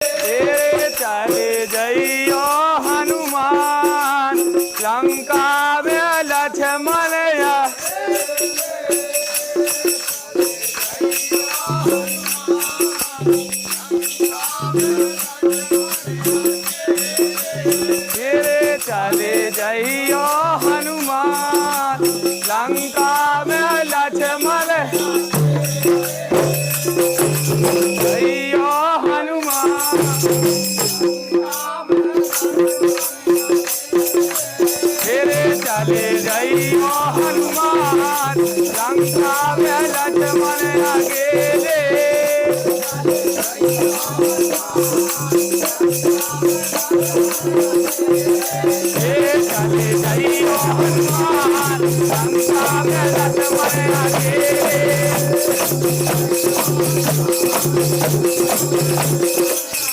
तेरे चले जइयो हनुमान लंका में लक्ष्मण या तेरे चले जइयो हनुमान लंका में लक्ष्मण जइयो हनुमान तेरे चले जइयो हनुमान लंका में लक्ष्मण अकेले